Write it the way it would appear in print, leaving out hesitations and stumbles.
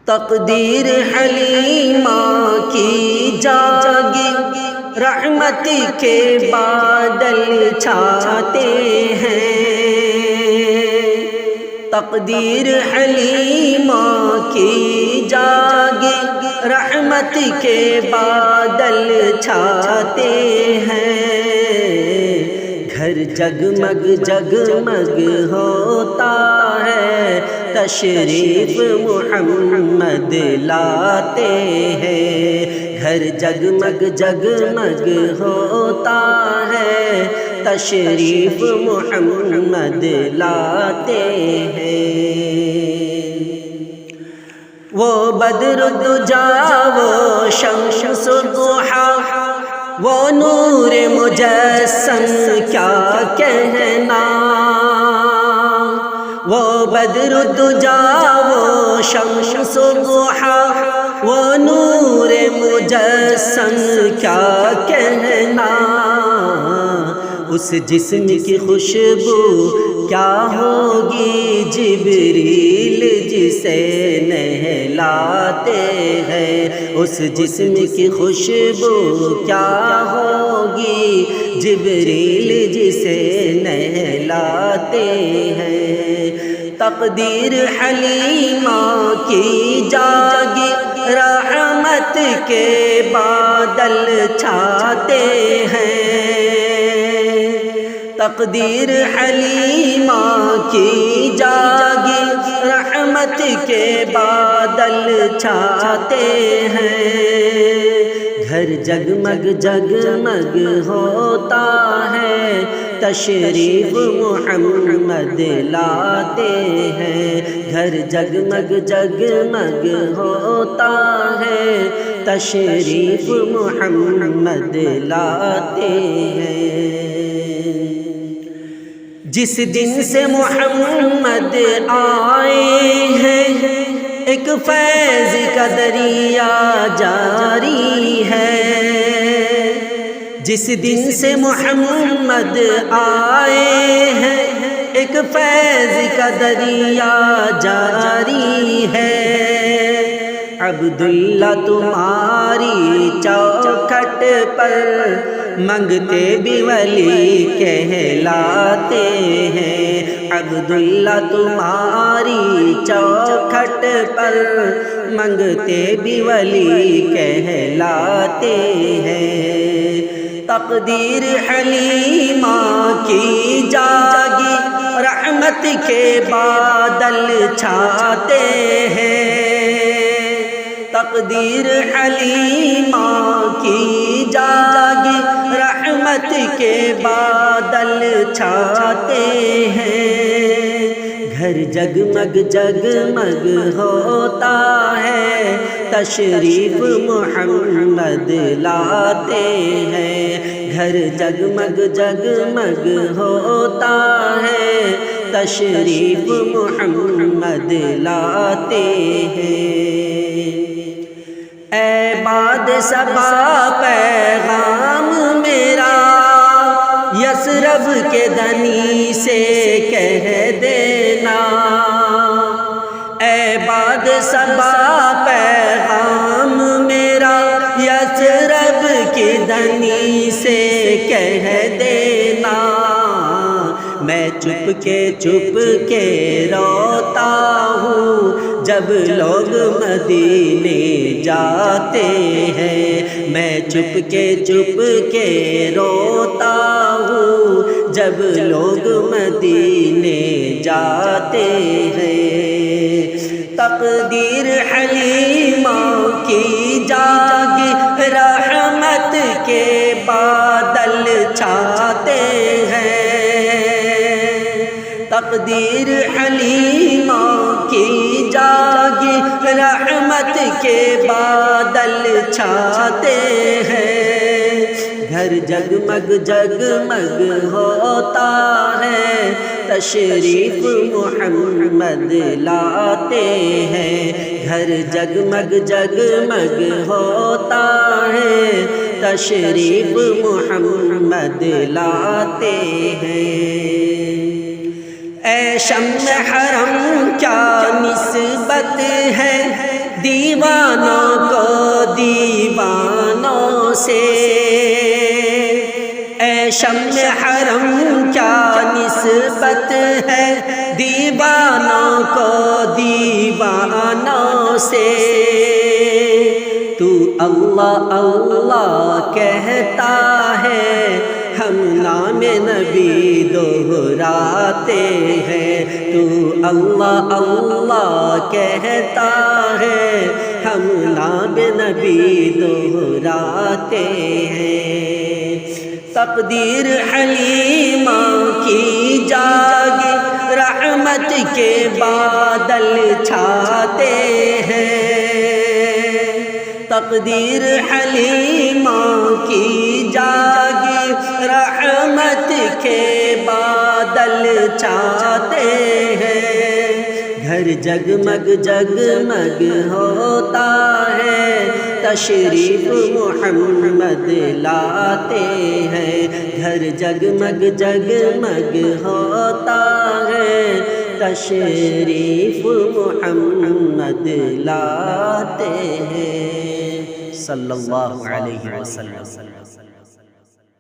تقدیر حلیمہ کی جاگی رحمت کے بادل چھاتے ہیں۔ تقدیر حلیمہ کی جاگی رحمت کے بادل چھاتے ہیں۔ گھر جگمگ جگمگ ہوتا ہے، تشریف محمد لاتے ہیں۔ گھر جگمگ جگمگ ہوتا ہے، تشریف محمد لاتے ہیں۔ وہ بدر الدجا، وہ شمس الضحیٰ، وہ نور مجسم کیا کہنا۔ وہ بدر الدجا، وہ شمس الضحیٰ، وہ نور مجسم کیا کہنا۔ اس جسم کی خوشبو کیا ہوگی، جبریل جسے نہلاتے ہیں۔ اس جسم کی خوشبو کیا ہوگی، جبریل جسے نہلاتے ہیں۔ تقدیر حلیمہ کی جاگی رحمت کے بادل چھاتے ہیں۔ تقدیر حلیمہ کی جاگی رحمت کے بادل چھاتے ہیں۔ گھر جگمگ جگمگ ہوتا ہے، تشریف محمد لاتے ہیں۔ گھر جگمگ جگمگ ہوتا ہے، تشریف محمد لاتے ہیں۔ جس دن سے محمد آئے ہیں، ایک فیض کا دریا جاری ہے۔ جس دن سے محمد آئے ہیں، ایک فیض کا دریا جاری ہے۔ عبداللہ تمہاری چوکھٹ پر منگتے بھی ولی کہلاتے ہیں۔ عبداللہ تمہاری چوکھٹ پر منگتے بھی ولی کہلاتے ہیں۔ تقدیر حلیمہ کی جاگی رحمت کے بادل چھاتے ہیں۔ تقدیر حلیمہ کی جاگی رحمت کے بادل چھاتے ہیں۔ گھر جگمگ جگمگ ہوتا ہے، تشریف محمد لاتے ہیں۔ گھر جگمگ جگمگ ہوتا ہے، تشریف محمد لاتے ہیں۔ اے باد صبا پیغام میرا یثرب کے دنی سے کہہ دینا۔ اے باد صبا پیغام میرا یثرب کے دنی سے کہہ دینا۔ میں چپ کے روتا ہوں جب لوگ مدینے جاتے ہیں۔ میں چپ کے روتا ہوں جب لوگ مدینے جاتے ہیں۔ تقدیر حلیمہ کی جاگی رحمت کے بادل چھاتے ہیں۔ تقدیر حلیمہ کی جاگی رحمت کے بادل چھاتے ہیں۔ گھر جگمگ جگمگ ہوتا ہے، تشریف محمد لاتے ہیں۔ گھر جگمگ جگمگ ہوتا ہے، تشریف محمد لاتے ہیں۔ اے شمع حرم کیا نسبت ہے دیوانوں کو دیوانوں سے، اے شمع حرم کیا نسبت ہے دیوانوں کو دیوانوں سے، تو اللہ اللہ کہتا ہے ہم نام نبی دہراتے ہیں، تو اللہ اللہ کہتا ہے ہم نام نبی دہراتے ہیں۔ تقدیر حلیمہ کی جاگے رحمت کے بادل چھاتے ہیں، تقدیر حلیمہ کی جاگے رحمت کے بادل چھاتے ہیں، گھر جگمگ جگمگ ہوتا ہے تشریف محمد لاتے ہیں، گھر جگمگ جگمگ ہوتا ہے تشریف محمد لاتے ہیں، صلی اللہ علیہ وسلم۔